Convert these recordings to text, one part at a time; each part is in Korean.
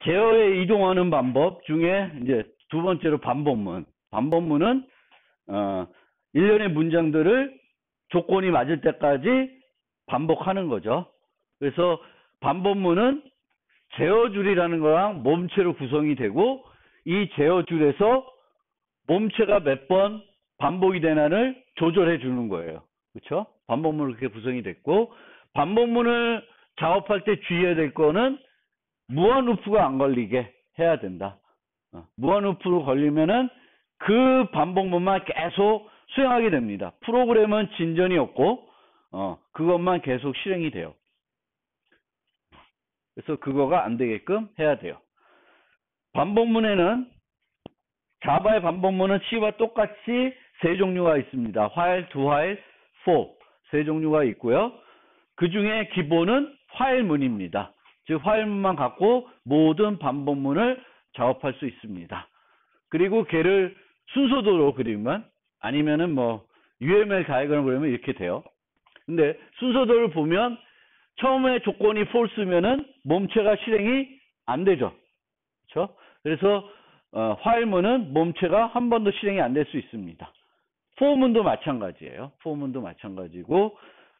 제어에 이동하는 방법 중에 이제 두 번째로 반복문. 반복문은 일련의 문장들을 조건이 맞을 때까지 반복하는 거죠. 그래서 반복문은 제어줄이라는 거랑 몸체로 구성이 되고, 이 제어줄에서 몸체가 몇 번 반복이 되나를 조절해 주는 거예요. 그렇죠? 반복문은 그렇게 구성이 됐고, 반복문을 작업할 때 주의해야 될 거는 무한 루프가 안 걸리게 해야 된다. 무한 루프로 걸리면은 그 반복문만 계속 수행하게 됩니다. 프로그램은 진전이 없고 그것만 계속 실행이 돼요. 그래서 그거가 안 되게끔 해야 돼요. 반복문에는 자바의 반복문은 C와 똑같이 세 종류가 있습니다. while, do while, for 세 종류가 있고요. 그 중에 기본은 while문입니다. 즉 while문만 갖고 모든 반복문을 작업할 수 있습니다. 그리고 걔를 순서대로 그리면, 아니면은 뭐 UML 다이그램을 그리면 이렇게 돼요. 근데 순서대로 보면 처음에 조건이 false면은 몸체가 실행이 안 되죠. 그렇죠? 그래서 while문은 몸체가 한 번도 실행이 안 될 수 있습니다. for문도 마찬가지예요. for문도 마찬가지고,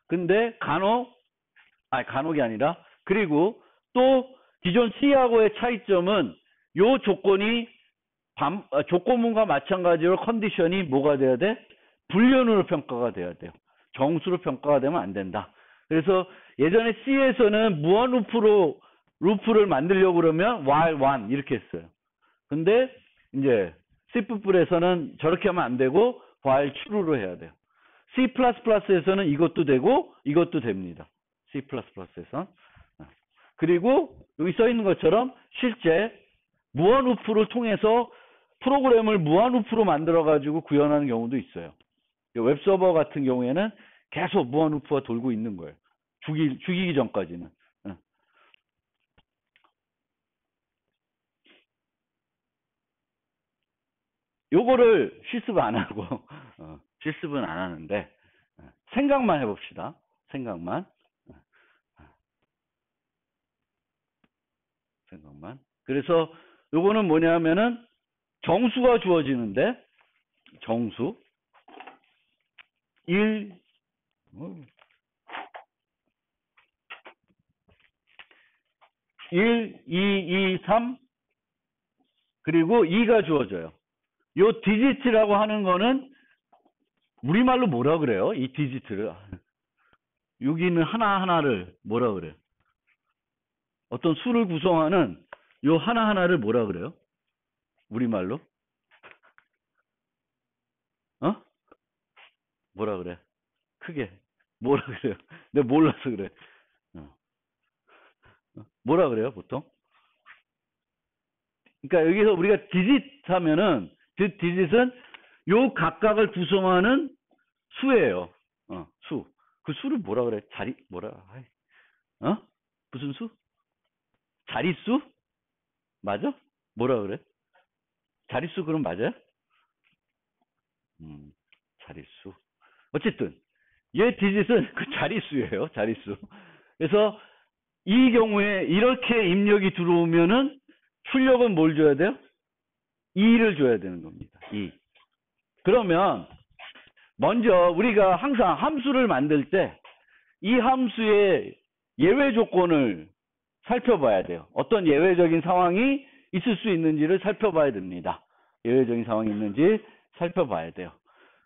근데 간혹이 아니라, 그리고 또 기존 C하고의 차이점은 요 조건이 조건문과 마찬가지로 컨디션이 뭐가 돼야 돼? 불연으로 평가가 돼야 돼요. 정수로 평가가 되면 안 된다. 그래서 예전에 C에서는 무한 루프를 만들려고 그러면 while one 이렇게 했어요. 근데 이제 C++에서는 저렇게 하면 안 되고 while true로 해야 돼요. C++에서는 이것도 되고 이것도 됩니다. C++에서. 그리고 여기 써 있는 것처럼 실제 무한 루프를 통해서 프로그램을 무한 루프로 만들어 가지고 구현하는 경우도 있어요. 웹서버 같은 경우에는 계속 무한 루프가 돌고 있는 거예요. 죽이기 전까지는. 요거를 실습을 안 하고 실습은 안 하는데 생각만 해봅시다. 생각만. 그래서 요거는 뭐냐면은 정수가 주어지는데, 정수 1 2 3 그리고 2가 주어져요. 요 디지트라고 하는 거는 우리말로 뭐라 그래요? 이 디지트를. 여기는 하나하나를 뭐라 그래요? 어떤 수를 구성하는 요 하나하나를 뭐라 그래요? 우리말로? 뭐라 그래? 크게. 뭐라 그래요? 내가 몰라서 그래. 뭐라 그래요, 보통? 그러니까 여기서 우리가 디짓 하면은, 디짓은 요 각각을 구성하는 수예요. 수. 그 수를 뭐라 그래? 무슨 수? 자릿수? 맞아? 뭐라 그래? 자릿수 그럼 맞아요? 자릿수. 어쨌든 얘 디짓은 그 자릿수예요. 자릿수. 그래서 이 경우에 이렇게 입력이 들어오면은 출력은 뭘 줘야 돼요? 2를 줘야 되는 겁니다. 2. 그러면 먼저 우리가 항상 함수를 만들 때 이 함수의 예외 조건을 살펴봐야 돼요. 어떤 예외적인 상황이 있을 수 있는지를 살펴봐야 됩니다. 예외적인 상황이 있는지 살펴봐야 돼요.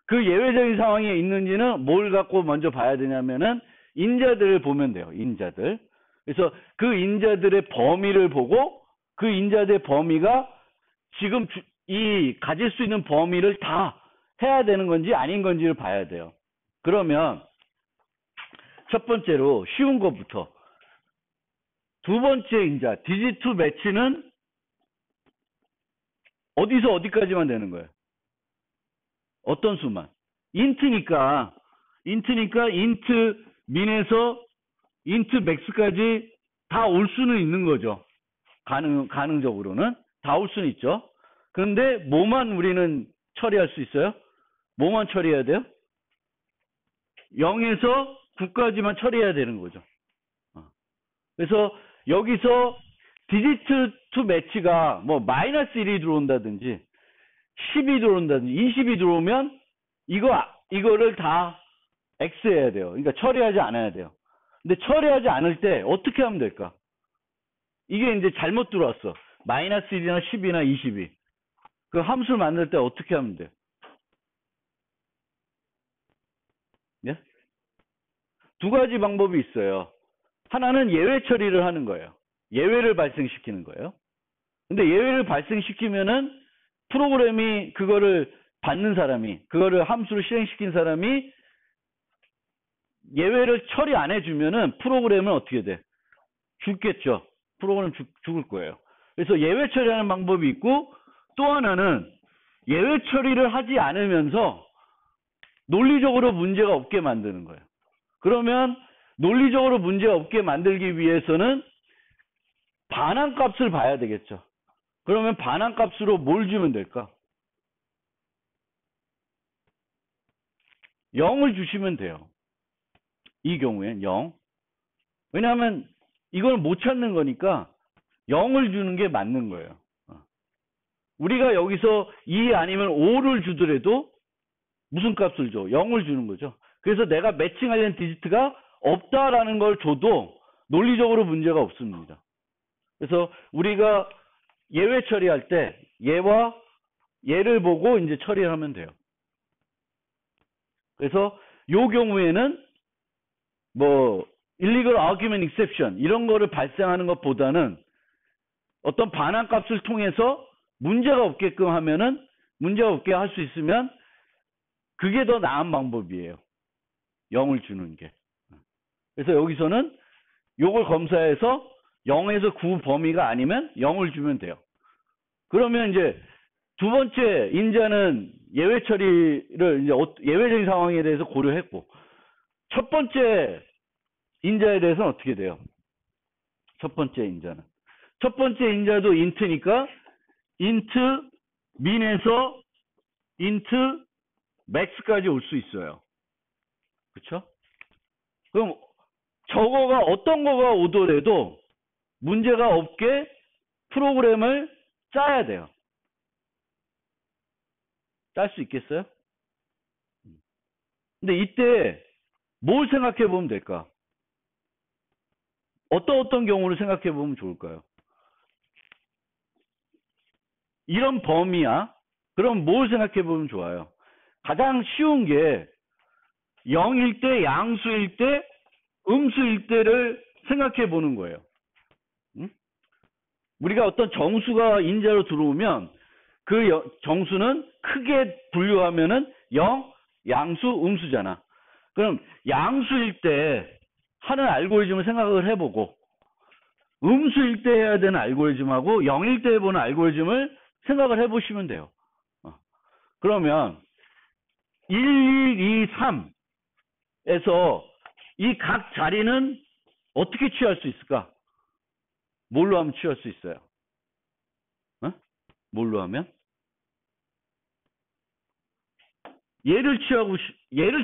그 예외적인 상황이 있는지는 뭘 갖고 먼저 봐야 되냐면은 인자들을 보면 돼요. 인자들. 그래서 그 인자들의 범위를 보고 그 인자들의 범위가 지금 가질 수 있는 범위를 다 해야 되는 건지 아닌 건지를 봐야 돼요. 그러면 첫 번째로 쉬운 것부터, 두 번째 인자 디지트 매치는 어디서 어디까지만 되는 거예요? 어떤 수만? 인트니까 인트 민에서 인트 맥스까지 다 올 수는 있는 거죠. 가능적으로는 다 올 수는 있죠. 그런데 뭐만 우리는 처리할 수 있어요? 뭐만 처리해야 돼요? 0에서 9까지만 처리해야 되는 거죠. 그래서 여기서 디지트 투 매치가 뭐 마이너스 1이 들어온다든지 10이 들어온다든지 20이 들어오면 이거를 다 X 해야 돼요. 그러니까 처리하지 않아야 돼요. 근데 처리하지 않을 때 어떻게 하면 될까? 이게 이제 잘못 들어왔어. 마이너스 1이나 10이나 20이. 그 함수를 만들 때 어떻게 하면 돼? 예? 두 가지 방법이 있어요. 하나는 예외 처리를 하는 거예요. 예외를 발생시키는 거예요. 근데 예외를 발생시키면은 프로그램이 그거를 받는 사람이, 그거를 함수를 실행시킨 사람이 예외를 처리 안 해주면은 프로그램은 어떻게 돼? 죽겠죠. 프로그램 죽을 거예요. 그래서 예외 처리하는 방법이 있고, 또 하나는 예외 처리를 하지 않으면서 논리적으로 문제가 없게 만드는 거예요. 그러면 논리적으로 문제가 없게 만들기 위해서는 반환값을 봐야 되겠죠. 그러면 반환값으로 뭘 주면 될까? 0을 주시면 돼요. 이 경우엔 0. 왜냐하면 이걸 못 찾는 거니까 0을 주는 게 맞는 거예요. 우리가 여기서 2 아니면 5를 주더라도 무슨 값을 줘? 0을 주는 거죠. 그래서 내가 매칭하려는 디지트가 없다라는 걸 줘도 논리적으로 문제가 없습니다. 그래서 우리가 예외 처리할 때 얘와 얘를 보고 이제 처리를 하면 돼요. 그래서 요 경우에는 뭐 illegal argument exception 이런 거를 발생하는 것보다는 어떤 반환값을 통해서 문제가 없게끔 하면은 문제가 없게 할 수 있으면 그게 더 나은 방법이에요. 0을 주는 게. 그래서 여기서는 요걸 검사해서 0에서 9 범위가 아니면 0을 주면 돼요. 그러면 이제 두 번째 인자는 예외 처리를 이제 예외적인 상황에 대해서 고려했고, 첫 번째 인자에 대해서는 어떻게 돼요? 첫 번째 인자는. 첫 번째 인자도 int니까 int min에서 int max까지 올 수 있어요. 그렇죠? 그럼 저거가 어떤 거가 오더라도 문제가 없게 프로그램을 짜야 돼요. 짤 수 있겠어요? 근데 이때 뭘 생각해 보면 될까? 어떤 경우를 생각해 보면 좋을까요? 이런 범위야? 그럼 뭘 생각해 보면 좋아요? 가장 쉬운 게 0일 때, 양수일 때, 음수일 때를 생각해 보는 거예요. 응? 우리가 어떤 정수가 인자로 들어오면 그 정수는 크게 분류하면은 0, 양수, 음수잖아. 그럼 양수일 때 하는 알고리즘을 생각을 해보고 음수일 때 해야 되는 알고리즘하고 0일 때 해보는 알고리즘을 생각을 해보시면 돼요. 그러면 1, 2, 2, 3에서 이 각 자리는 어떻게 취할 수 있을까? 뭘로 하면 취할 수 있어요? 뭘로 하면? 얘를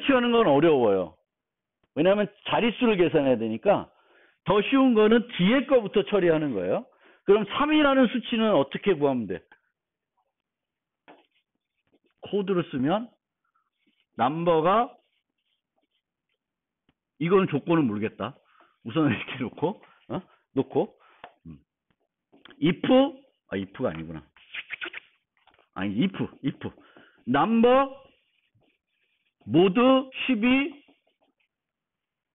취하는 건 어려워요. 왜냐하면 자릿수를 계산해야 되니까 더 쉬운 거는 뒤에 거부터 처리하는 거예요. 그럼 3이라는 수치는 어떻게 구하면 돼? 코드를 쓰면 넘버가 이거는 조건을 모르겠다. 우선 이렇게 놓고 if가 아니구나. 아니 if 넘버 모두 12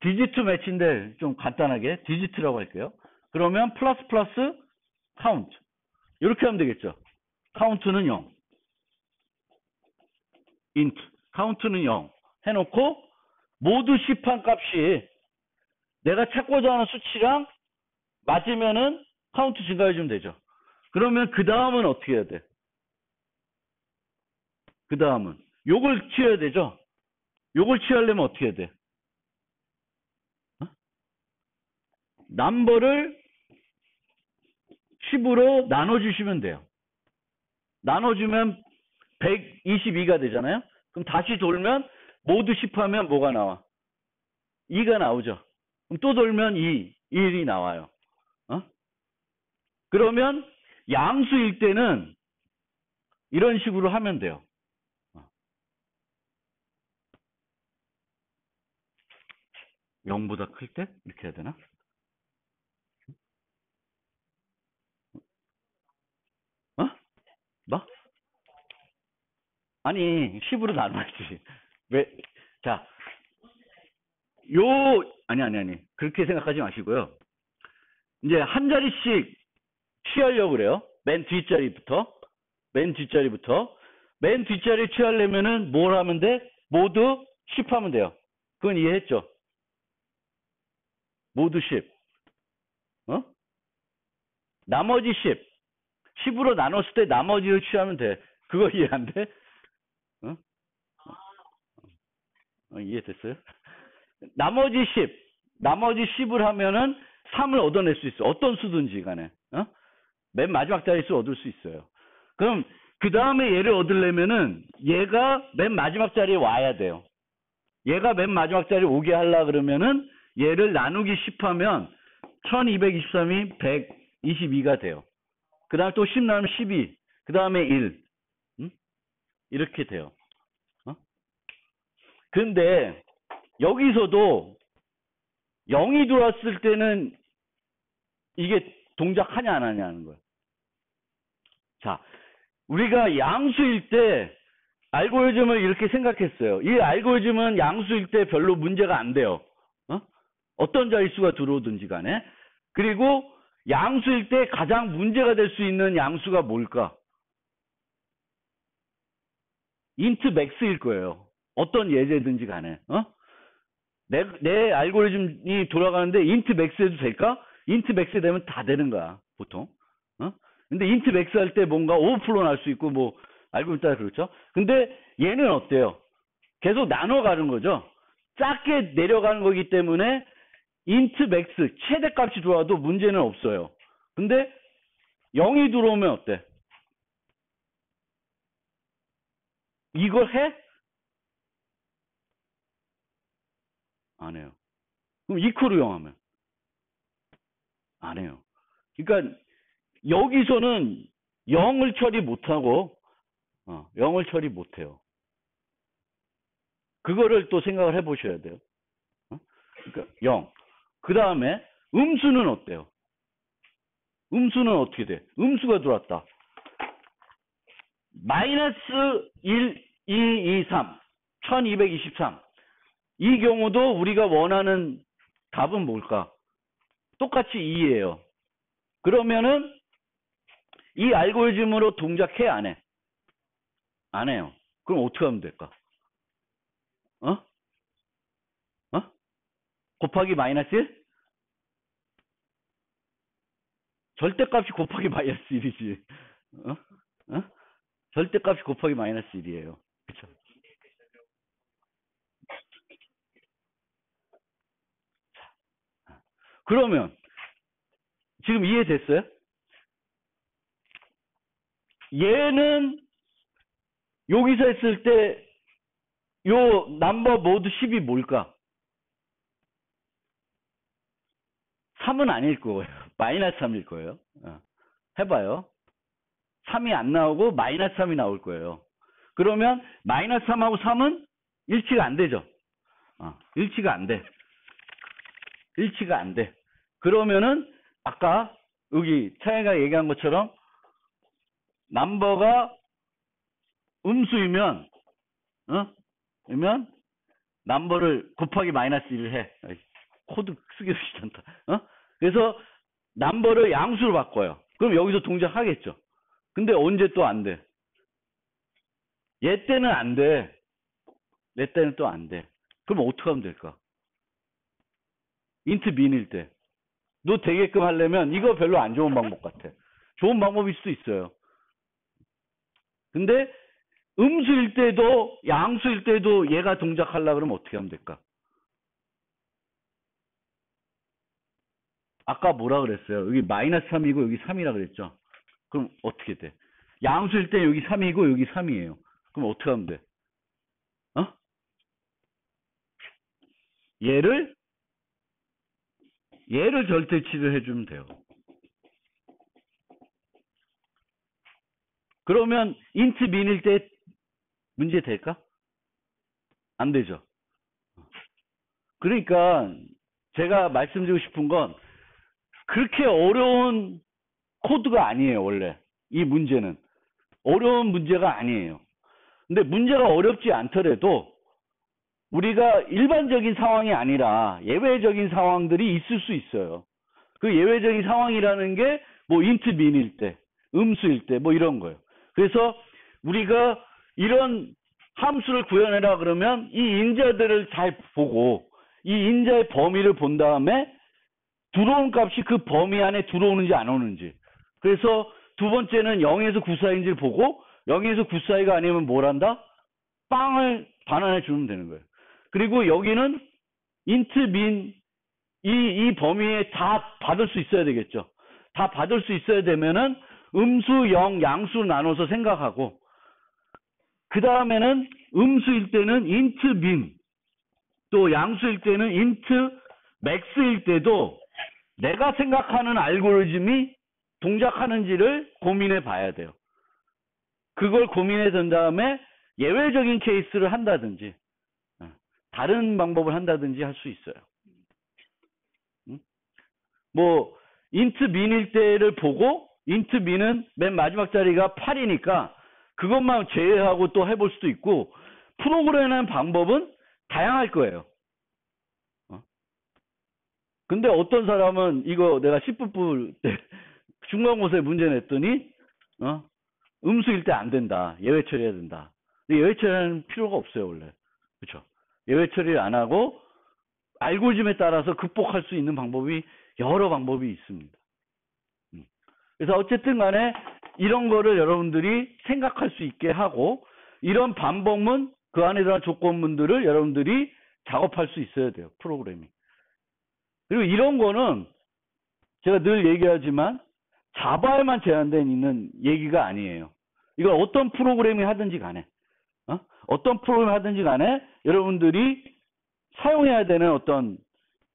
디지트 매치인데 좀 간단하게 디지트라고 할게요. 그러면 플러스 카운트 이렇게 하면 되겠죠. 카운트는 0 int 카운트는 0 해놓고 모두 씹한 값이 내가 찾고자 하는 수치랑 맞으면은 카운트 증가해주면 되죠. 그러면 그 다음은 어떻게 해야 돼? 그 다음은 요걸 취해야 되죠. 요걸 취하려면 어떻게 해야 돼? 넘버를 10으로 나눠주시면 돼요. 나눠주면 122가 되잖아요. 그럼 다시 돌면 모두 10하면 뭐가 나와? 2가 나오죠. 그럼 또 돌면 2, 1이 나와요. 그러면 양수일 때는 이런 식으로 하면 돼요. 0보다 클 때? 이렇게 해야 되나? 어? 뭐? 아니, 10으로 나눠야지. 왜? 자, 아니. 그렇게 생각하지 마시고요. 이제 한 자리씩 취하려고 그래요. 맨 뒷자리부터. 맨 뒷자리부터. 맨 뒷자리 취하려면은 뭘 하면 돼? 모두 10 하면 돼요. 그건 이해했죠? 모두 10. 어? 나머지 10. 10으로 나눴을 때 나머지를 취하면 돼. 그거 이해 안 돼? 어? 이해됐어요? 나머지 10. 나머지 10을 하면은 3을 얻어낼 수 있어. 어떤 수든지 간에. 맨 마지막 자릿수 얻을 수 있어요. 그럼 그 다음에 얘를 얻으려면은 얘가 맨 마지막 자리에 와야 돼요. 얘가 맨 마지막 자리에 오게 하려 그러면은 얘를 나누기 10 하면 1223이 122가 돼요. 그 다음에 또 10 나누면 12. 그 다음에 1. 이렇게 돼요. 근데 여기서도 0이 들어왔을 때는 이게 동작하냐 안 하냐는 거예요. 자, 우리가 양수일 때 알고리즘을 이렇게 생각했어요. 이 알고리즘은 양수일 때 별로 문제가 안 돼요. 어떤 자릿수가 들어오든지 간에. 그리고 양수일 때 가장 문제가 될 수 있는 양수가 뭘까? 인트 맥스일 거예요. 어떤 예제든지 간에. 내 알고리즘이 돌아가는데 인트 맥스 해도 될까? 인트 맥스 되면 다 되는 거야, 보통. 근데 인트 맥스 할 때 뭔가 오버플로 날 수 있고, 뭐, 알고리즘 따라 그렇죠? 근데 얘는 어때요? 계속 나눠가는 거죠? 작게 내려가는 거기 때문에 인트 맥스, 최대값이 들어와도 문제는 없어요. 근데 0이 들어오면 어때? 이걸 해? 안 해요. 그럼 이퀄을 0 하면? 안 해요. 그러니까 여기서는 0을 처리 못하고 0을 처리 못해요. 그거를 또 생각을 해보셔야 돼요. 그러니까 0. 그 다음에 음수는 어때요? 음수는 어떻게 돼? 음수가 들어왔다. 마이너스 1, 2, 2, 3. 1223. 이 경우도 우리가 원하는 답은 뭘까? 똑같이 2예요. 그러면은 이 알고리즘으로 동작해 안 해? 안 해요. 그럼 어떻게 하면 될까? 어? 어? 곱하기 마이너스 1? 절대값이 곱하기 마이너스 1이지. 어? 어? 절대값이 곱하기 마이너스 1이에요. 그쵸? 그러면 지금 이해됐어요? 얘는 여기서 했을 때 요 넘버 모두 10이 뭘까? 3은 아닐 거예요. 마이너스 3일 거예요. 해봐요. 3이 안 나오고 마이너스 3이 나올 거예요. 그러면 마이너스 3하고 3은 일치가 안 되죠. 일치가 안 돼. 일치가 안 돼. 그러면은 아까 여기 차이가 얘기한 것처럼 넘버가 음수이면 그러면 넘버를 곱하기 마이너스 1을 해. 코드 쓰기 귀찮다. 그래서 넘버를 양수로 바꿔요. 그럼 여기서 동작하겠죠. 근데 언제 또 안 돼? 얘 때는 안 돼. 얘 때는 또 안 돼. 그럼 어떻게 하면 될까? 인트 민일 때. 너 되게끔 하려면 이거 별로 안 좋은 방법 같아. 좋은 방법일 수도 있어요. 근데 음수일 때도 양수일 때도 얘가 동작하려고 그러면 어떻게 하면 될까? 아까 뭐라 그랬어요? 여기 마이너스 3이고 여기 3이라 그랬죠? 그럼 어떻게 돼? 양수일 때 여기 3이고 여기 3이에요. 그럼 어떻게 하면 돼? 어? 얘를 절대치를 해주면 돼요. 그러면 int min일 때 문제 될까? 안 되죠. 그러니까 제가 말씀드리고 싶은 건 그렇게 어려운 코드가 아니에요, 원래. 이 문제는. 어려운 문제가 아니에요. 근데 문제가 어렵지 않더라도 우리가 일반적인 상황이 아니라 예외적인 상황들이 있을 수 있어요. 그 예외적인 상황이라는 게 뭐 int min일 때, 음수일 때, 뭐 이런 거예요. 그래서 우리가 이런 함수를 구현해라 그러면 이 인자들을 잘 보고 이 인자의 범위를 본 다음에 들어온 값이 그 범위 안에 들어오는지 안 오는지. 그래서 두 번째는 0에서 9 사이인지를 보고 0에서 9 사이가 아니면 뭘 한다? 빵을 반환해 주면 되는 거예요. 그리고 여기는 int min 이 범위에 다 받을 수 있어야 되겠죠. 다 받을 수 있어야 되면은 음수, 영, 양수 나눠서 생각하고 그 다음에는 음수일 때는 int min 또 양수일 때는 int max일 때도 내가 생각하는 알고리즘이 동작하는지를 고민해 봐야 돼요. 그걸 고민해 둔 다음에 예외적인 케이스를 한다든지 다른 방법을 한다든지 할 수 있어요. 뭐 int min일 때를 보고 int min은 맨 마지막 자리가 8이니까 그것만 제외하고 또 해볼 수도 있고 프로그램하는 방법은 다양할 거예요. 근데 어떤 사람은 이거 내가 10분 때 중간고사에 문제 냈더니 음수일 때 안 된다. 예외 처리해야 된다. 근데 예외 처리하는 필요가 없어요, 원래. 그렇죠? 예외 처리를 안 하고 알고리즘에 따라서 극복할 수 있는 방법이 여러 방법이 있습니다. 그래서 어쨌든 간에 이런 거를 여러분들이 생각할 수 있게 하고 이런 반복문 그 안에 들어간 조건문들을 여러분들이 작업할 수 있어야 돼요. 프로그램이. 그리고 이런 거는 제가 늘 얘기하지만 자바에만 제한된 있는 얘기가 아니에요. 이걸 어떤 프로그램이 하든지 간에 어떤 프로그램이 하든지 간에 여러분들이 사용해야 되는 어떤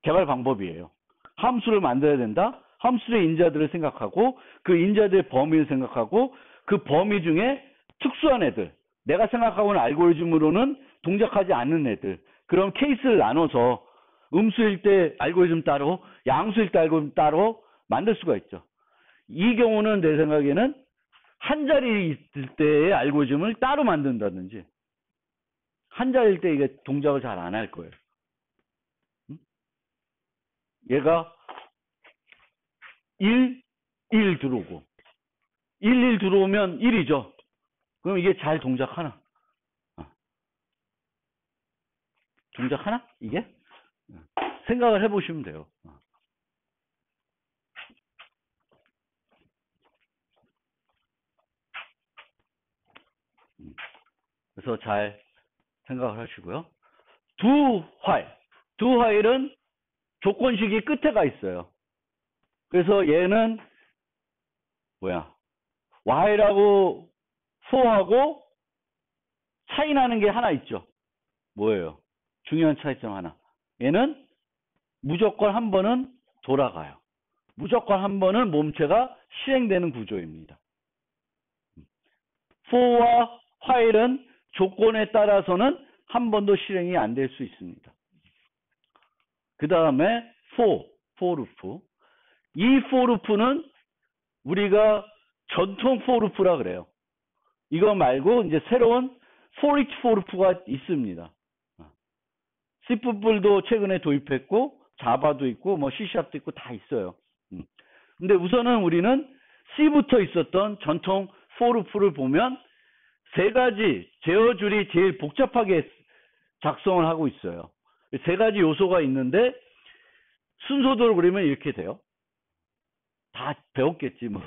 개발 방법이에요. 함수를 만들어야 된다. 함수의 인자들을 생각하고 그 인자들의 범위를 생각하고 그 범위 중에 특수한 애들 내가 생각하고 있는 알고리즘으로는 동작하지 않는 애들 그런 케이스를 나눠서 음수일 때 알고리즘 따로 양수일 때 알고리즘 따로 만들 수가 있죠. 이 경우는 내 생각에는 한 자리 있을 때의 알고리즘을 따로 만든다든지 한 자리일 때 이게 동작을 잘 안 할 거예요. 얘가 1 들어오고 1 들어오면 1이죠. 그럼 이게 잘 동작하나? 동작하나? 이게? 생각을 해보시면 돼요. 그래서 잘 생각을 하시고요. 두 화일은 조건식이 끝에 가 있어요. 그래서 얘는 while하고 for하고 차이 나는 게 하나 있죠. 뭐예요? 중요한 차이점 하나. 얘는 무조건 한 번은 돌아가요. 무조건 한 번은 몸체가 실행되는 구조입니다. for와 while은 조건에 따라서는 한 번도 실행이 안 될 수 있습니다. 그 다음에 for loop. 이 for loop는 우리가 전통 for loop라 그래요. 이거 말고 이제 새로운 for each for loop가 있습니다. C++도 최근에 도입했고 자바도 있고 뭐 C#도 있고 다 있어요. 근데 우선은 우리는 C부터 있었던 전통 for loop를 보면 세 가지 제어줄이 제일 복잡하게 작성을 하고 있어요. 세 가지 요소가 있는데 순서대로 그리면 이렇게 돼요. 다 배웠겠지 뭐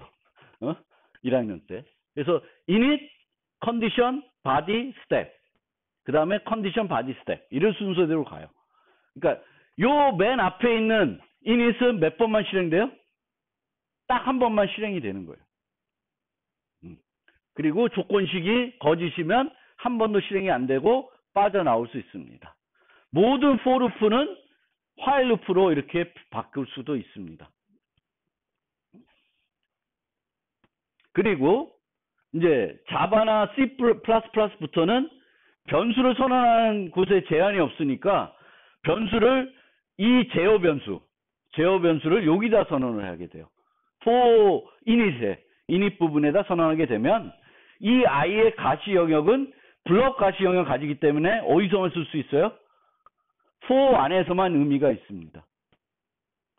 1학년 때. 그래서 init, condition, body, step. 그 다음에 condition, body, step. 이런 순서대로 가요. 그러니까 요 맨 앞에 있는 init은 몇 번만 실행돼요? 딱 한 번만 실행이 되는 거예요. 그리고 조건식이 거짓이면 한 번도 실행이 안 되고 빠져나올 수 있습니다. 모든 for loop는 while loop로 이렇게 바꿀 수도 있습니다. 그리고 이제 자바나 C++부터는 변수를 선언하는 곳에 제한이 없으니까 변수를 이 제어 변수를 여기다 선언을 하게 돼요. for init 부분에다 선언하게 되면 이 i의 가시 영역은 블럭 가시 영역 가지기 때문에 어디서만 쓸 수 있어요? for 안에서만 의미가 있습니다.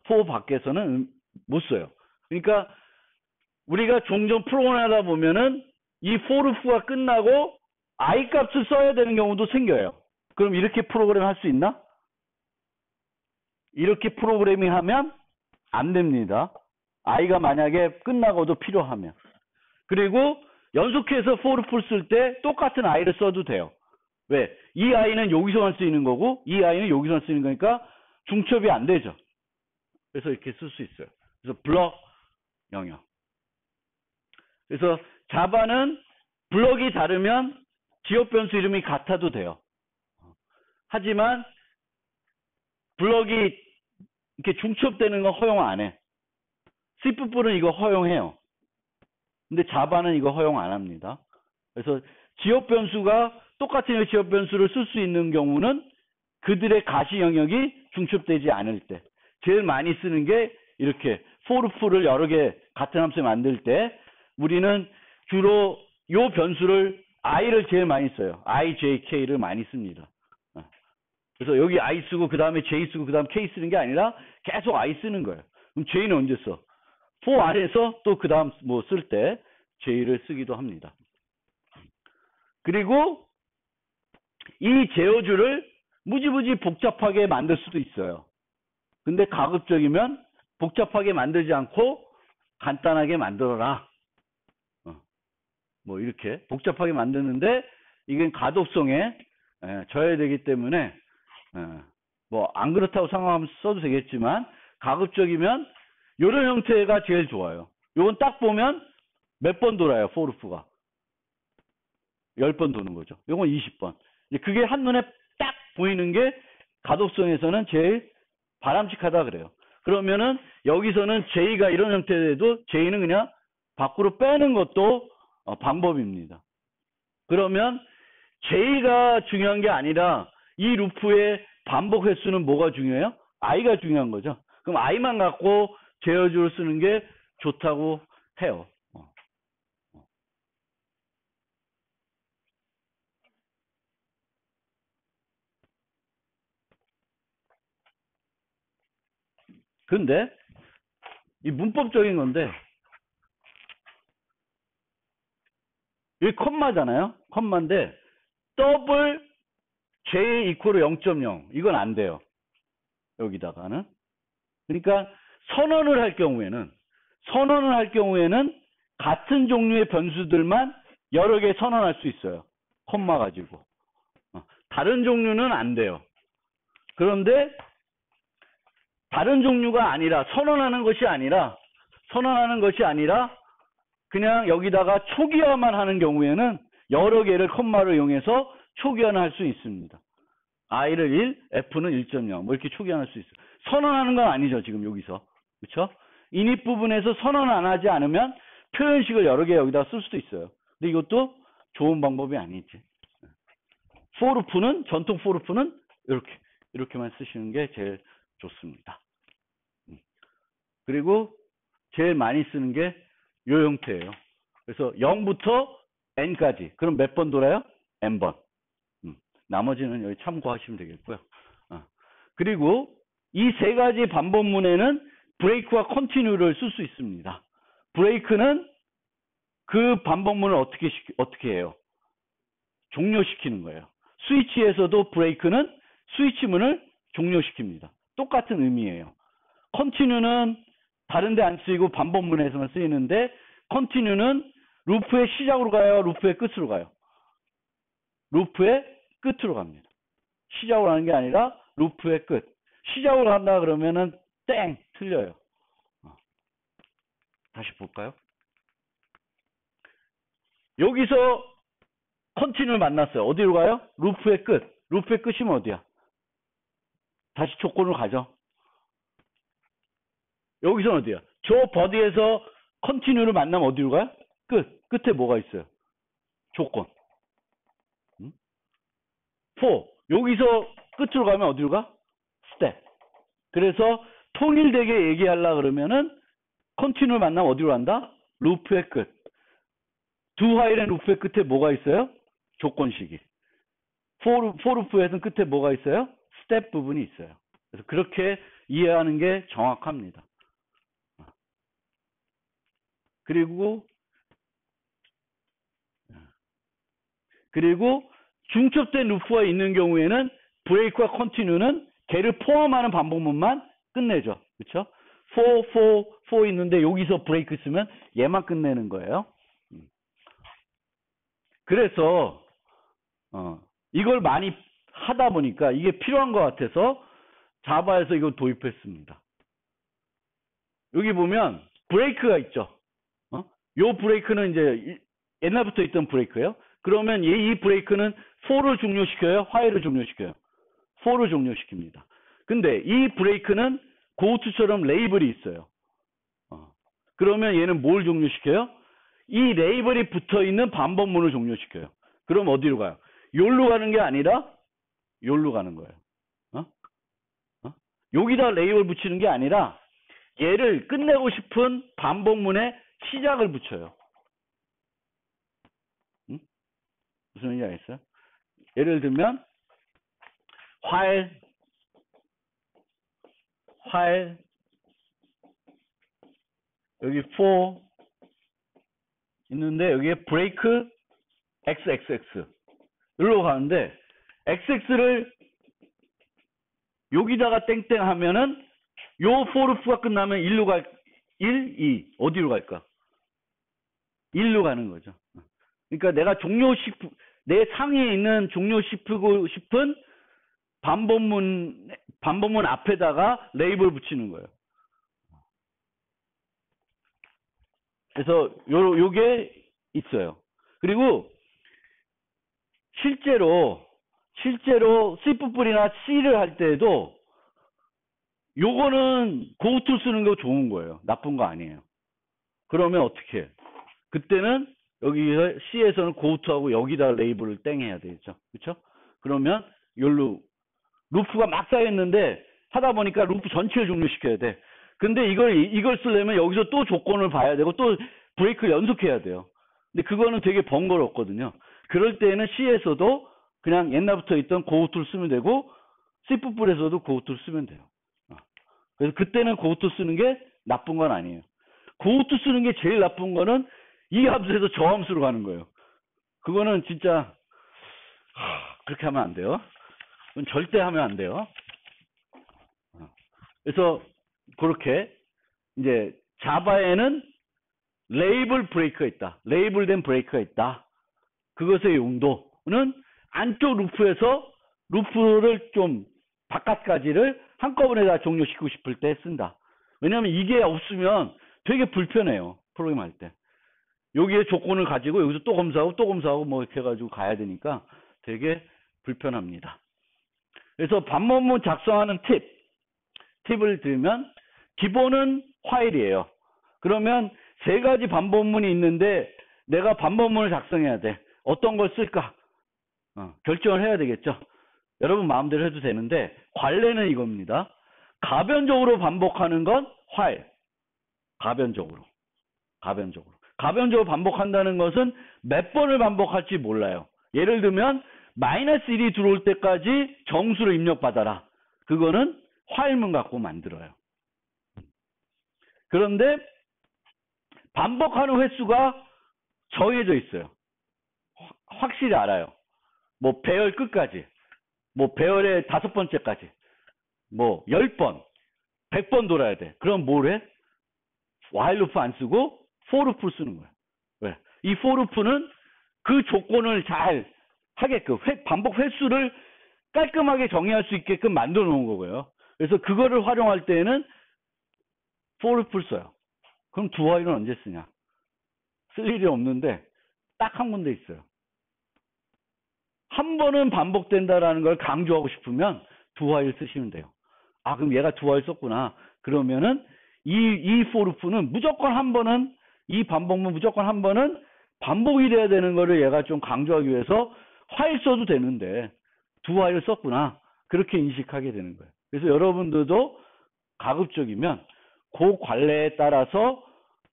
for 밖에서는 못 써요. 그러니까 우리가 종종 프로그램 하다 보면은 이 for loop가 끝나고 i 값을 써야 되는 경우도 생겨요. 그럼 이렇게 프로그램 할 수 있나? 이렇게 프로그래밍 하면 안 됩니다. i가 만약에 끝나고도 필요하면. 그리고 연속해서 for loop를 쓸 때 똑같은 i를 써도 돼요. 왜? 이 i는 여기서만 쓰이는 거고 이 i는 여기서만 쓰이는 거니까 중첩이 안 되죠. 그래서 이렇게 쓸 수 있어요. 그래서 블럭 영역. 그래서 자바는 블럭이 다르면 지역 변수 이름이 같아도 돼요. 하지만 블럭이 이렇게 중첩되는 건 허용 안 해. C++는 이거 허용해요. 근데 자바는 이거 허용 안 합니다. 그래서 지역 변수가 똑같은 지역 변수를 쓸 수 있는 경우는 그들의 가시 영역이 중첩되지 않을 때. 제일 많이 쓰는 게 이렇게 for loop를 여러 개 같은 함수에 만들 때 우리는 주로 요 변수를 i를 제일 많이 써요. i, j, k를 많이 씁니다. 그래서 여기 i 쓰고 그 다음에 j 쓰고 그 다음 k 쓰는 게 아니라 계속 i 쓰는 거예요. 그럼 j는 언제 써? for 안에서 또 그 다음 뭐 쓸 때 j를 쓰기도 합니다. 그리고 이 제어주를 무지무지 복잡하게 만들 수도 있어요. 근데 가급적이면 복잡하게 만들지 않고 간단하게 만들어라. 뭐 이렇게 복잡하게 만드는데 이건 가독성에 져야 되기 때문에 뭐 안 그렇다고 생각하면 써도 되겠지만 가급적이면 이런 형태가 제일 좋아요. 이건 딱 보면 몇 번 돌아요. for loop가 10번 도는 거죠. 이건 20번. 그게 한눈에 딱 보이는 게 가독성에서는 제일 바람직하다 그래요. 그러면은 여기서는 J가 이런 형태에도 J는 그냥 밖으로 빼는 것도 방법입니다. 그러면 J가 중요한 게 아니라 이 루프의 반복 횟수는 뭐가 중요해요? I가 중요한 거죠. 그럼 I만 갖고 제어주를 쓰는 게 좋다고 해요. 근데 이 문법적인 건데 이 컴마잖아요. 컴마인데 더블 j 이퀄 0.0 이건 안 돼요. 여기다가는. 그러니까 선언을 할 경우에는 같은 종류의 변수들만 여러 개 선언할 수 있어요. 컴마 가지고. 다른 종류는 안 돼요. 그런데 다른 종류가 아니라 선언하는 것이 아니라 그냥 여기다가 초기화만 하는 경우에는 여러 개를 컴마를 이용해서 초기화는 할 수 있습니다. i를 1, f는 1.0 뭐 이렇게 초기화할 수 있어요. 선언하는 건 아니죠. 지금 여기서. 그렇죠? init 부분에서 선언 안 하지 않으면 표현식을 여러 개 여기다 쓸 수도 있어요. 근데 이것도 좋은 방법이 아니지. for loop는 전통 for loop는 이렇게만 쓰시는 게 제일 좋습니다. 그리고 제일 많이 쓰는 게 이 형태예요. 그래서 0부터 n까지. 그럼 몇 번 돌아요? n번. 나머지는 여기 참고하시면 되겠고요. 그리고 이 세 가지 반복문에는 브레이크와 컨티뉴를 쓸 수 있습니다. 브레이크는 그 반복문을 어떻게 해요? 종료시키는 거예요. 스위치에서도 브레이크는 스위치문을 종료시킵니다. 똑같은 의미예요. 컨티뉴는 다른 데 안 쓰이고 반복문에서만 쓰이는데 컨티뉴는 루프의 시작으로 가요? 루프의 끝으로 가요? 루프의 끝으로 갑니다. 시작으로 가는 게 아니라 루프의 끝. 시작으로 간다 그러면은 땡! 틀려요. 다시 볼까요? 여기서 컨티뉴를 만났어요. 어디로 가요? 루프의 끝. 루프의 끝이면 어디야? 다시 조건으로 가죠. 여기서는 어디야? 저 버디에서 컨티뉴를 만나면 어디로 가요? 끝에 뭐가 있어요? 조건. for. 여기서 끝으로 가면 어디로 가? step. 그래서 통일되게 얘기하려 그러면은 continue 만나면 어디로 간다? 루프의 끝. do while의 루프의 끝에 뭐가 있어요? 조건식이. for 루프에서는 끝에 뭐가 있어요? step 부분이 있어요. 그래서 그렇게 이해하는 게 정확합니다. 그리고 중첩된 루프가 있는 경우에는 브레이크와 컨티뉴는 걔를 포함하는 반복문만 끝내죠. 그렇죠? for 있는데 여기서 브레이크 쓰면 얘만 끝내는 거예요. 그래서 이걸 많이 하다 보니까 이게 필요한 것 같아서 자바에서 이걸 도입했습니다. 여기 보면 브레이크가 있죠. 요 브레이크는 이제 옛날부터 있던 브레이크예요. 그러면 이 브레이크는 for를 종료시켜요? while을 종료시켜요? for를 종료시킵니다. 근데 이 브레이크는 go to처럼 레이블이 있어요. 그러면 얘는 뭘 종료시켜요? 이 레이블이 붙어있는 반복문을 종료시켜요. 그럼 어디로 가요? 요로 가는 게 아니라 요로 가는 거예요. 여기다 레이블 붙이는 게 아니라 얘를 끝내고 싶은 반복문의 시작을 붙여요. 무슨 얘기 알겠어요? 예를 들면 while 여기 for 있는데 여기에 break xxx로 가는데 xx를 여기다가 땡땡 하면은 요 for loop가 끝나면 1로 갈 1, 2 어디로 갈까? 1로 가는 거죠. 그러니까 내가 내 상위에 있는 종료시키고 싶은 반복문 앞에다가 레이블 붙이는 거예요. 그래서 요게 있어요. 그리고 실제로 C++이나 C를 할 때도 요거는 go to 쓰는 거 좋은 거예요. 나쁜 거 아니에요. 그러면 어떻게 해요? 그때는 여기서 C에서는 go to하고 여기다 레이블을 땡 해야 되겠죠. 그렇죠? 그러면 요로 루프가 막 쌓였는데 하다 보니까 루프 전체를 종료시켜야 돼. 근데 이걸 쓰려면 여기서 또 조건을 봐야 되고 또 브레이크를 연속해야 돼요. 근데 그거는 되게 번거롭거든요. 그럴 때는 C에서도 그냥 옛날부터 있던 go to를 쓰면 되고 C++에서도 go to를 쓰면 돼요. 그래서 그때는 go to 쓰는 게 나쁜 건 아니에요. go to 쓰는 게 제일 나쁜 거는 이 함수에서 저 함수로 가는 거예요. 그거는 진짜 그렇게 하면 안 돼요. 그건 절대 하면 안 돼요. 그래서 그렇게 이제 자바에는 레이블 브레이크가 있다. 레이블된 브레이크가 있다. 그것의 용도는 안쪽 루프에서 루프를 좀 바깥까지를 한꺼번에 다 종료시키고 싶을 때 쓴다. 왜냐하면 이게 없으면 되게 불편해요. 프로그램 할 때. 여기에 조건을 가지고 여기서 또 검사하고 뭐 이렇게 해가지고 가야 되니까 되게 불편합니다. 그래서 반복문 작성하는 팁을 들면 기본은 while이에요. 그러면 세 가지 반복문이 있는데 내가 반복문을 작성해야 돼. 어떤 걸 쓸까? 결정을 해야 되겠죠. 여러분 마음대로 해도 되는데 관례는 이겁니다. 가변적으로 반복하는 건 while. 가변적으로 반복한다는 것은 몇 번을 반복할지 몰라요. 예를 들면 -1이 들어올 때까지 정수를 입력받아라. 그거는 while문 갖고 만들어요. 그런데 반복하는 횟수가 정해져 있어요. 확실히 알아요. 뭐 배열 끝까지, 뭐 배열의 5번째까지, 뭐 10번, 100번 돌아야 돼. 그럼 뭘 해? while 루프 안 쓰고 for 루프를 쓰는 거예요. 왜? 이 for 루프는 그 조건을 잘 하게끔 반복 횟수를 깔끔하게 정의할 수 있게끔 만들어 놓은 거고요. 그래서 그거를 활용할 때에는 for 루프를 써요. 그럼 do while은 언제 쓰냐? 쓸 일이 없는데 딱 한 군데 있어요. 한 번은 반복된다라는 걸 강조하고 싶으면 do while 쓰시면 돼요. 그럼 얘가 do while 썼구나. 그러면은 이 for 루프는 무조건 한 번은 이 반복문 무조건 한 번은 반복이 돼야 되는 거를 얘가 좀 강조하기 위해서 while 써도 되는데 do while 썼구나. 그렇게 인식하게 되는 거예요. 그래서 여러분들도 가급적이면 그 관례에 따라서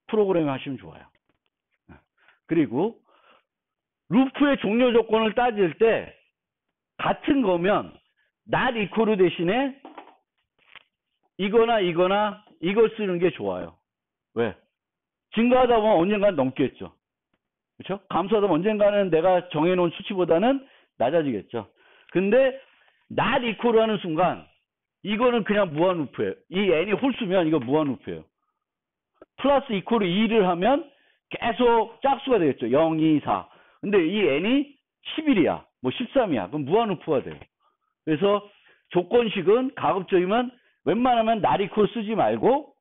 프로그램 하시면 좋아요. 그리고 루프의 종료 조건을 따질 때 같은 거면 not equal 대신에 이거나 이걸 쓰는 게 좋아요. 왜? 증가하다 보면 언젠가는 넘겠죠. 그렇죠? 감소하다 보면 언젠가는 내가 정해놓은 수치보다는 낮아지겠죠. 근데 not equal 하는 순간 이거는 그냥 무한 루프예요. 이 n이 홀수면 이거 무한 루프예요. 플러스 이퀄 2를 하면 계속 짝수가 되겠죠. 0, 2, 4. 근데 이 n이 11이야. 뭐 13이야. 그럼 무한 루프가 돼요. 그래서 조건식은 가급적이면 웬만하면 not equal 쓰지 말고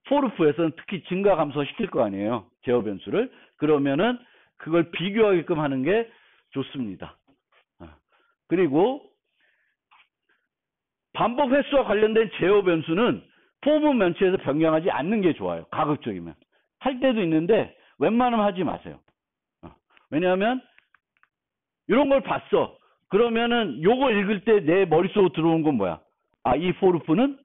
for 루프에서는 특히 증가 감소 시킬 거 아니에요. 제어 변수를. 그러면은 그걸 비교하게끔 하는 게 좋습니다. 그리고 반복 횟수와 관련된 제어 변수는 포문 면체에서 변경하지 않는 게 좋아요. 가급적이면. 할 때도 있는데 웬만하면 하지 마세요. 왜냐하면 이런 걸 봤어. 그러면은 요거 읽을 때 내 머릿속으로 들어온 건 뭐야? 아, 이 for loop는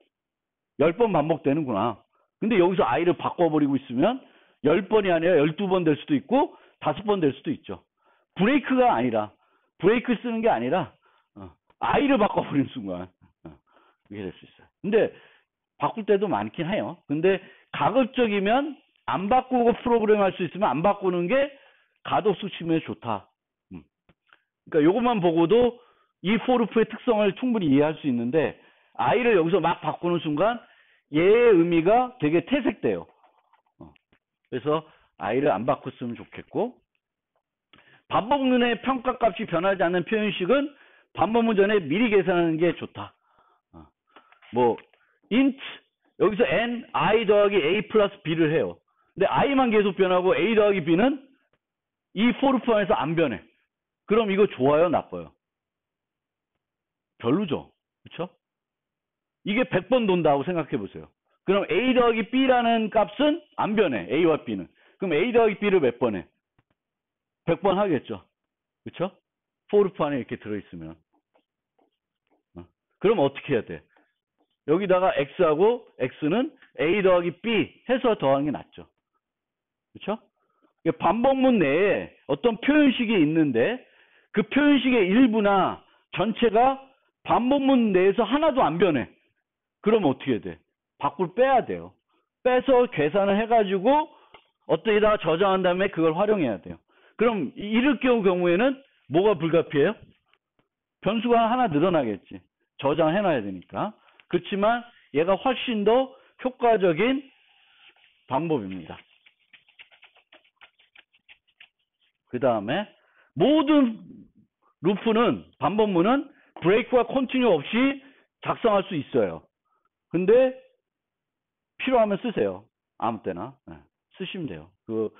10번 반복되는구나. 근데 여기서 i를 바꿔버리고 있으면 10번이 아니라 12번 될 수도 있고 5번 될 수도 있죠. 브레이크가 아니라 브레이크 쓰는 게 아니라 i를 바꿔버리는 순간 이게 될 수 있어요. 근데 바꿀 때도 많긴 해요. 근데 가급적이면 안 바꾸고 프로그램 할 수 있으면 안 바꾸는 게 가독수 측면에 좋다. 그러니까 이것만 보고도 이 for loop의 특성을 충분히 이해할 수 있는데 i를 여기서 막 바꾸는 순간 얘의 의미가 되게 퇴색돼요. 그래서 i를 안 바꿨으면 좋겠고, 반복문의 평가값이 변하지 않는 표현식은 반복문 전에 미리 계산하는 게 좋다. 뭐 int 여기서 n i 더하기 a 플러스 b를 해요. 근데 i만 계속 변하고 a 더하기 b는 이 for loop 안에서 안 변해. 그럼 이거 좋아요, 나빠요? 별로죠. 그렇죠? 이게 100번 돈다고 생각해 보세요. 그럼 a 더하기 b라는 값은 안 변해. a와 b는. 그럼 a 더하기 b를 몇 번 해? 100번 하겠죠. 그렇죠? for loop 안에 이렇게 들어있으면. 그럼 어떻게 해야 돼? 여기다가 x하고 x는 a 더하기 b 해서 더하는 게 낫죠. 그렇죠? 반복문 내에 어떤 표현식이 있는데 그 표현식의 일부나 전체가 반복문 내에서 하나도 안 변해. 그럼 어떻게 해야 돼? 밖으로 빼야 돼요. 빼서 계산을 해가지고 어디다가 저장한 다음에 그걸 활용해야 돼요. 그럼 이럴 경우에는 뭐가 불가피해요? 변수가 하나 늘어나겠지. 저장해놔야 되니까. 그렇지만 얘가 훨씬 더 효과적인 방법입니다. 그 다음에 모든 루프는 반복문은 브레이크와 컨티뉴 없이 작성할 수 있어요. 근데 필요하면 쓰세요. 아무 때나 쓰시면 돼요. 그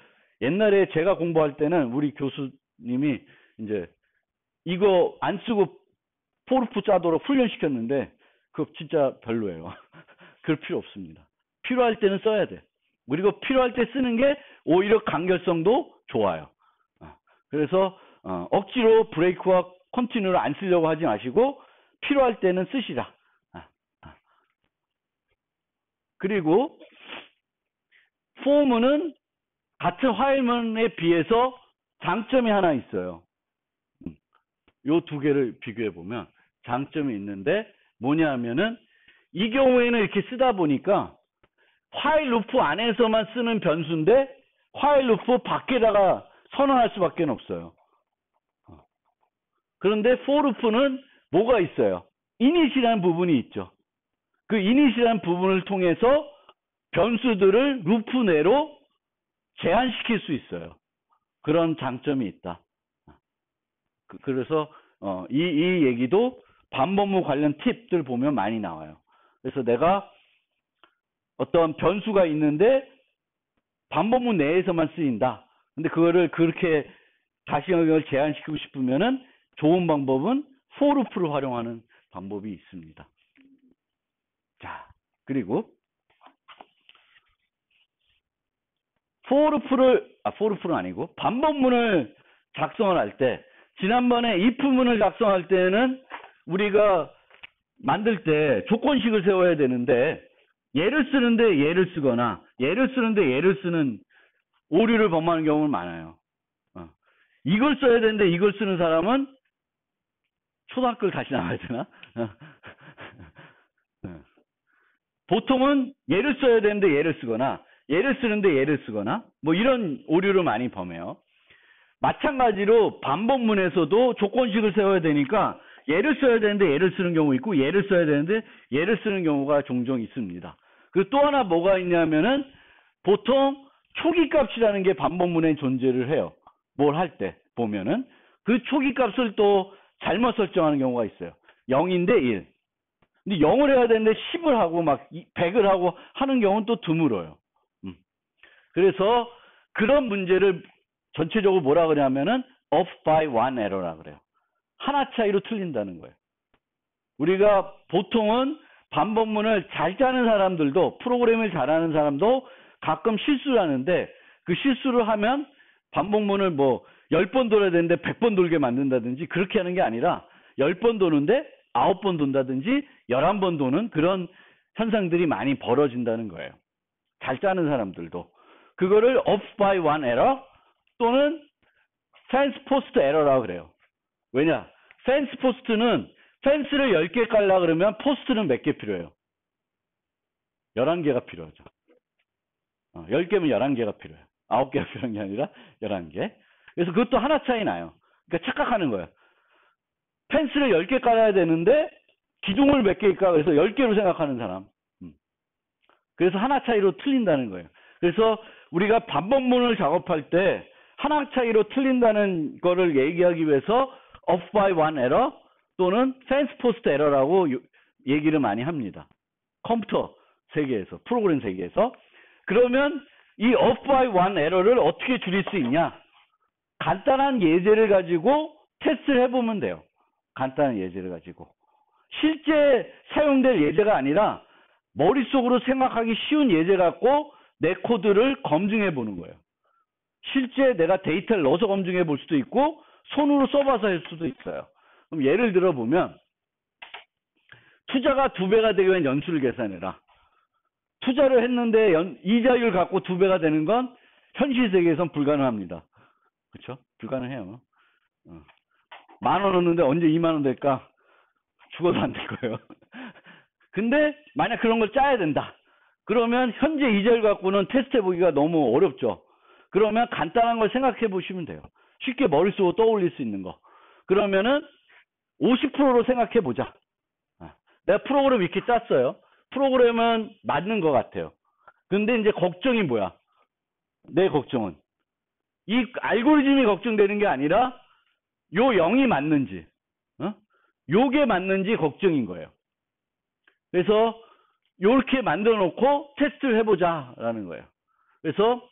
옛날에 제가 공부할 때는 우리 교수님이 이제 이거 안 쓰고 포르프 짜도록 훈련시켰는데 그거 진짜 별로예요. 그럴 필요 없습니다. 필요할 때는 써야 돼. 그리고 필요할 때 쓰는 게 오히려 간결성도 좋아요. 그래서 억지로 브레이크와 컨티뉴를 안 쓰려고 하지 마시고 필요할 때는 쓰시라. 그리고 for는 같은 화일문에 비해서 장점이 하나 있어요. 요 두 개를 비교해 보면 장점이 있는데 뭐냐 하면은 이 경우에는 이렇게 쓰다 보니까 while 루프 안에서만 쓰는 변수인데 while 루프 밖에다가 선언할 수밖에 없어요. 그런데 for 루프는 뭐가 있어요? init이라는 부분이 있죠. 그 init이라는 부분을 통해서 변수들을 루프 내로 제한시킬 수 있어요. 그런 장점이 있다. 그래서 이 얘기도 반복문 관련 팁들 보면 많이 나와요. 그래서 내가 어떤 변수가 있는데 반복문 내에서만 쓰인다. 근데 그거를 그렇게 다시 영역을 제한시키고 싶으면은 좋은 방법은 for loop를 활용하는 방법이 있습니다. 자, 그리고 for는 아니고 반복문을 작성을 할 때, 지난번에 if문을 작성할 때는 우리가 만들 때 조건식을 세워야 되는데, 얘를 쓰는데 얘를 쓰거나 얘를 쓰는데 얘를 쓰는 오류를 범하는 경우는 많아요. 이걸 써야 되는데 이걸 쓰는 사람은 초등학교를 다시 나가야 되나? 보통은 얘를 써야 되는데 얘를 쓰거나 얘를 쓰는데 얘를 쓰거나 뭐 이런 오류를 많이 범해요. 마찬가지로 반복문에서도 조건식을 세워야 되니까 얘를 써야 되는데 얘를 쓰는 경우 있고 얘를 써야 되는데 얘를 쓰는 경우가 종종 있습니다. 그리고 또 하나 뭐가 있냐면은 보통 초기값이라는 게 반복문에 존재를 해요. 뭘 할 때 보면은 그 초기값을 또 잘못 설정하는 경우가 있어요. 0인데 1. 근데 0을 해야 되는데 10을 하고 막 100을 하고 하는 경우는 또 드물어요. 그래서 그런 문제를 전체적으로 뭐라 그러냐면은 off by one error라 그래요. 하나 차이로 틀린다는 거예요. 우리가 보통은 반복문을 잘 짜는 사람들도, 프로그램을 잘하는 사람도 가끔 실수를 하는데, 그 실수를 하면 반복문을 뭐 10번 돌아야 되는데 100번 돌게 만든다든지 그렇게 하는 게 아니라 10번 도는데 9번 돈다든지 11번 도는 그런 현상들이 많이 벌어진다는 거예요. 잘 짜는 사람들도. 그거를 off by one error 또는 fence post error라고 그래요. 왜냐? fence post는 펜스를 10개 깔라 그러면 포스트는 몇 개 필요해요? 11개가 필요하죠. 10개면 11개가 필요해요. 9개가 필요한 게 아니라 11개. 그래서 그것도 하나 차이 나요. 그러니까 착각하는 거예요. 펜스를 10개 깔아야 되는데 기둥을 몇 개일까? 그래서 10개로 생각하는 사람. 그래서 하나 차이로 틀린다는 거예요. 그래서 우리가 반복문을 작업할 때 하나 차이로 틀린다는 거를 얘기하기 위해서 off by one error 또는 fence post error라고 얘기를 많이 합니다. 컴퓨터 세계에서, 프로그램 세계에서. 그러면 이 off by one error를 어떻게 줄일 수 있냐? 간단한 예제를 가지고 테스트를 해보면 돼요. 간단한 예제를 가지고. 실제 사용될 예제가 아니라 머릿속으로 생각하기 쉬운 예제 갖고 내 코드를 검증해 보는 거예요. 실제 내가 데이터를 넣어서 검증해 볼 수도 있고 손으로 써봐서 할 수도 있어요. 그럼 예를 들어 보면 투자가 2배가 되기 위한 연수를 계산해라. 투자를 했는데 이자율 갖고 2배가 되는 건 현실 세계에선 불가능합니다. 그렇죠? 불가능해요. 10,000원 얻는데 언제 20,000원 될까? 죽어도 안 될 거예요. 근데 만약 그런 걸 짜야 된다. 그러면 현재 이자율 갖고는 테스트해 보기가 너무 어렵죠. 그러면 간단한 걸 생각해 보시면 돼요. 쉽게 머릿속으로 떠올릴 수 있는 거. 그러면은 50%로 생각해 보자. 내가 프로그램 이렇게 짰어요. 프로그램은 맞는 것 같아요. 근데 이제 걱정이 뭐야? 내 걱정은 이 알고리즘이 걱정되는 게 아니라 요 0이 맞는지, 요게 맞는지 걱정인 거예요. 그래서 요렇게 만들어 놓고 테스트를 해보자라는 거예요. 그래서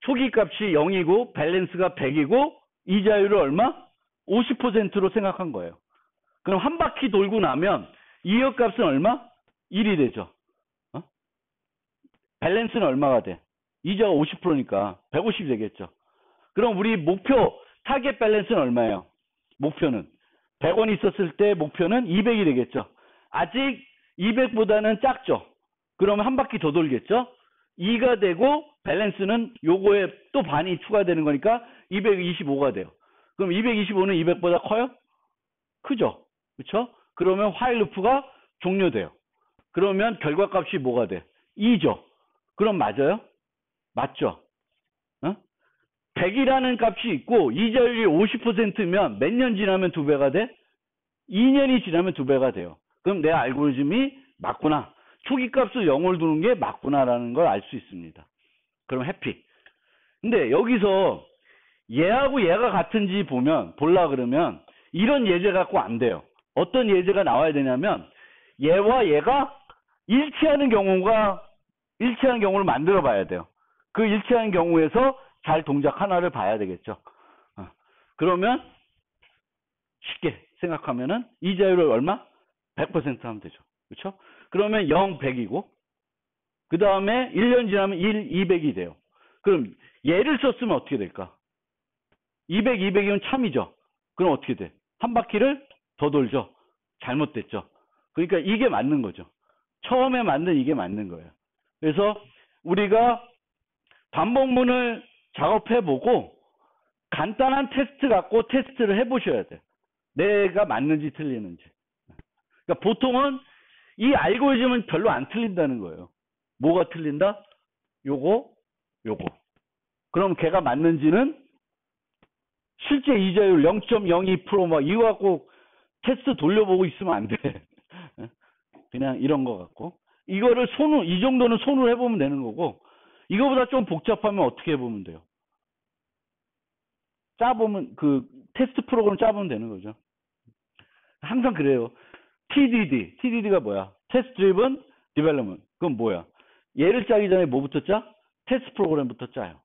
초기 값이 0이고 밸런스가 100이고 이자율을 얼마? 50%로 생각한 거예요. 그럼 한 바퀴 돌고 나면 이역 값은 얼마? 1이 되죠. 밸런스는 얼마가 돼? 이자가 50%니까 150이 되겠죠. 그럼 우리 목표 타겟 밸런스는 얼마예요? 목표는 100원 있었을 때 목표는 200이 되겠죠. 아직 200보다는 작죠. 그러면 한 바퀴 더 돌겠죠. 2가 되고 밸런스는 요거에 또 반이 추가되는 거니까 225가 돼요. 그럼 225는 200보다 커요? 크죠. 그렇죠? 그러면 while 루프가 종료돼요. 그러면 결과값이 뭐가 돼? 2죠. 그럼 맞아요? 맞죠? 100이라는 값이 있고 이자율이 50%면 몇 년 지나면 2배가 돼? 2년이 지나면 2배가 돼요. 그럼 내 알고리즘이 맞구나. 초기 값을 0을 두는 게 맞구나라는 걸 알 수 있습니다. 그럼 해피. 근데 여기서 얘하고 얘가 같은지 볼라 그러면 이런 예제 갖고 안 돼요. 어떤 예제가 나와야 되냐면 얘와 얘가 일치하는 경우를 만들어 봐야 돼요. 그 일치하는 경우에서 잘 동작 하나를 봐야 되겠죠. 그러면 쉽게 생각하면은 이자율을 얼마? 100% 하면 되죠. 그렇죠? 그러면 0, 100이고 그 다음에 1년 지나면 1, 200이 돼요. 그럼 얘를 썼으면 어떻게 될까? 200, 200이면 참이죠. 그럼 어떻게 돼? 한 바퀴를 더 돌죠. 잘못됐죠. 그러니까 이게 맞는 거죠. 처음에 만든 이게 맞는 거예요. 그래서 우리가 반복문을 작업해보고 간단한 테스트 갖고 테스트를 해보셔야 돼요. 내가 맞는지 틀리는지. 그러니까 보통은 이 알고리즘은 별로 안 틀린다는 거예요. 뭐가 틀린다? 요거, 요거. 그럼 걔가 맞는지는 실제 이자율 0.02%막 이거 갖고 테스트 돌려보고 있으면 안 돼. 그냥 이런 거 갖고. 이거를 손으로, 이 정도는 손으로 해보면 되는 거고, 이거보다 좀 복잡하면 어떻게 해보면 돼요? 짜보면, 그, 테스트 프로그램 짜보면 되는 거죠. 항상 그래요. TDD가 뭐야? Test Driven Development. 그건 뭐야? 얘를 짜기 전에 뭐부터 짜? 테스트 프로그램부터 짜요.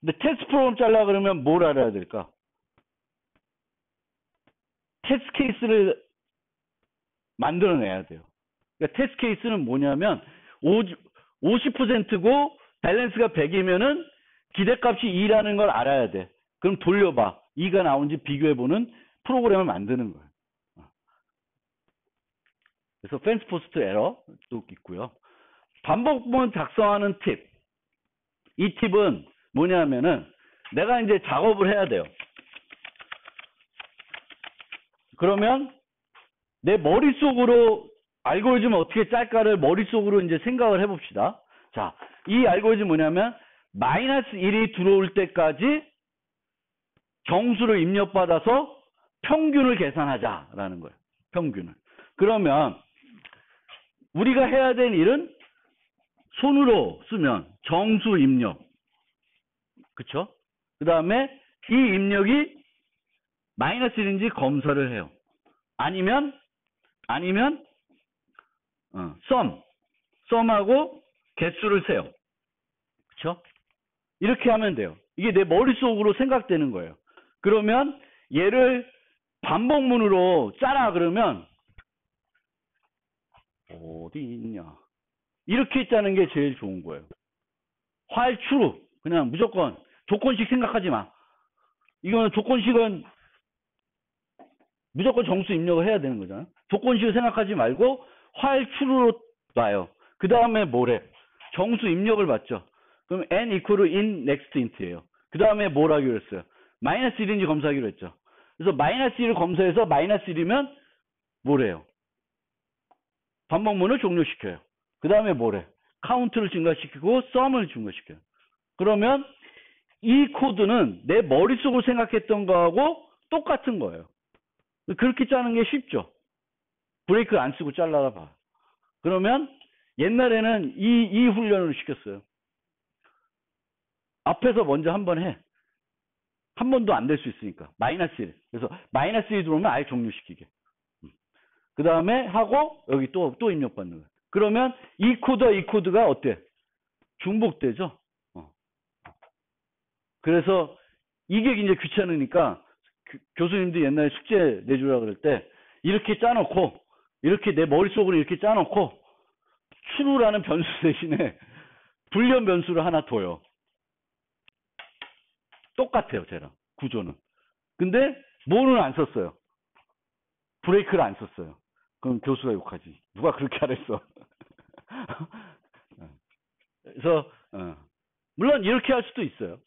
근데 테스트 프로그램 짜려 그러면 뭘 알아야 될까? 테스트 케이스를 만들어내야 돼요. 그러니까 테스트 케이스는 뭐냐면 50%고 밸런스가 100이면은 기대값이 2라는 걸 알아야 돼. 그럼 돌려봐. 2가 나온지 비교해보는 프로그램을 만드는 거예요. 그래서 펜스 포스트 에러도 있고요. 반복문 작성하는 팁. 이 팁은 뭐냐면은 내가 이제 작업을 해야 돼요. 그러면 내 머릿속으로 알고리즘을 어떻게 짤까를 머릿속으로 이제 생각을 해봅시다. 자, 이 알고리즘 뭐냐면 마이너스 1이 들어올 때까지 정수를 입력받아서 평균을 계산하자라는 거예요. 평균을. 그러면 우리가 해야 될 일은 손으로 쓰면 정수 입력. 그쵸? 그 다음에 이 입력이 마이너스 1인지 검사를 해요. 아니면 썸하고 개수를 세요. 그쵸? 이렇게 하면 돼요. 이게 내 머릿속으로 생각되는 거예요. 그러면 얘를 반복문으로 짜라 그러면 어디 있냐? 이렇게 짜는 게 제일 좋은 거예요. while true. 그냥 무조건 조건식 생각하지 마. 이거는 조건식은 무조건 정수 입력을 해야 되는 거잖아요. 조건식을 생각하지 말고 while true로 놔요. 그 다음에 뭐래? 정수 입력을 받죠. 그럼 n equal in next int예요. 그 다음에 뭘 하기로 했어요? 마이너스 1인지 검사하기로 했죠. 그래서 마이너스 1을 검사해서 마이너스 1이면 뭐래요? 반복문을 종료시켜요. 그 다음에 뭐래? 카운트를 증가시키고 썸을 증가시켜요. 그러면 이 코드는 내 머릿속으로 생각했던 거하고 똑같은 거예요. 그렇게 짜는 게 쉽죠. 브레이크 안 쓰고 잘라라 봐. 그러면 옛날에는 이 훈련을 시켰어요. 앞에서 먼저 한번 해. 한 번도 안 될 수 있으니까. 마이너스 1. 그래서 마이너스 1 들어오면 아예 종료시키게. 그 다음에 하고 여기 또 입력받는 거예요. 그러면 이 코드가 어때? 중복되죠. 그래서 이게 이제 귀찮으니까 교수님도 옛날에 숙제 내주라 그럴 때 이렇게 짜놓고 이렇게 내 머릿속으로 이렇게 짜놓고 true라는 변수 대신에 불리한 변수를 하나 둬요. 똑같아요, 쟤랑 구조는. 근데 뭐는 안 썼어요. 브레이크를 안 썼어요. 그럼 교수가 욕하지. 누가 그렇게 하랬어. 그래서 물론 이렇게 할 수도 있어요.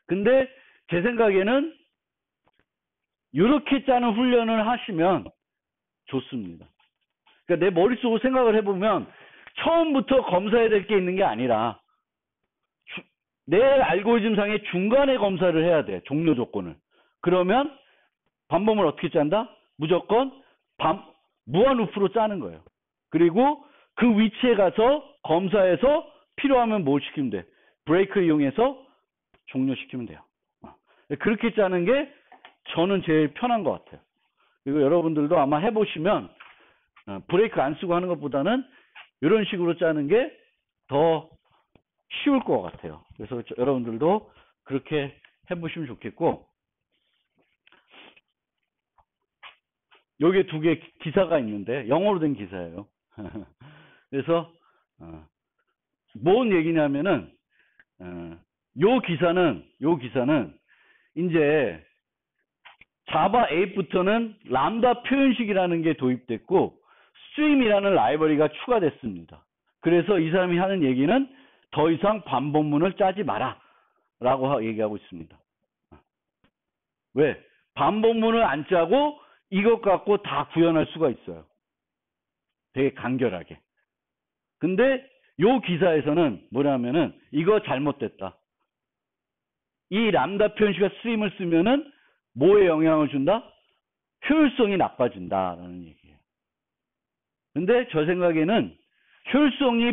근데 제 생각에는 이렇게 짜는 훈련을 하시면 좋습니다. 그러니까 내 머릿속으로 생각을 해보면 처음부터 검사해야 될 게 있는 게 아니라 내 알고리즘 상의 중간에 검사를 해야 돼. 종료 조건을. 그러면 반복을 어떻게 짠다? 무조건 무한 루프로 짜는 거예요. 그리고 그 위치에 가서 검사해서 필요하면 뭘 시키면 돼? 브레이크를 이용해서 종료시키면 돼요. 그렇게 짜는 게 저는 제일 편한 것 같아요. 그리고 여러분들도 아마 해보시면 브레이크 안 쓰고 하는 것보다는 이런 식으로 짜는 게 더 쉬울 것 같아요. 그래서 여러분들도 그렇게 해보시면 좋겠고, 여기에 두 개 기사가 있는데 영어로 된 기사예요. 그래서 뭔 얘기냐면은 요 기사는 이제 자바 8부터는 람다 표현식이라는 게 도입됐고 스트림이라는 라이브러리가 추가됐습니다. 그래서 이 사람이 하는 얘기는 더 이상 반복문을 짜지 마라 라고 얘기하고 있습니다. 왜? 반복문을 안 짜고 이것 갖고 다 구현할 수가 있어요. 되게 간결하게. 근데 요 기사에서는 뭐냐면은 이거 잘못됐다. 이 람다 표현식과 스트림을 쓰면은 뭐에 영향을 준다? 효율성이 나빠진다라는 얘기예요. 근데 저 생각에는 효율성이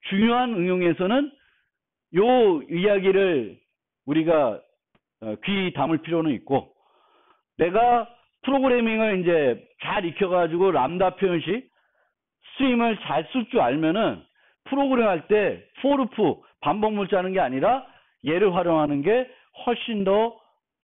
중요한 응용에서는 요 이야기를 우리가 귀 담을 필요는 있고, 내가 프로그래밍을 이제 잘 익혀가지고 람다 표현식, 스트림을 잘 쓸 줄 알면은 프로그램 할 때 for loop 반복문 짜는 게 아니라 얘를 활용하는 게 훨씬 더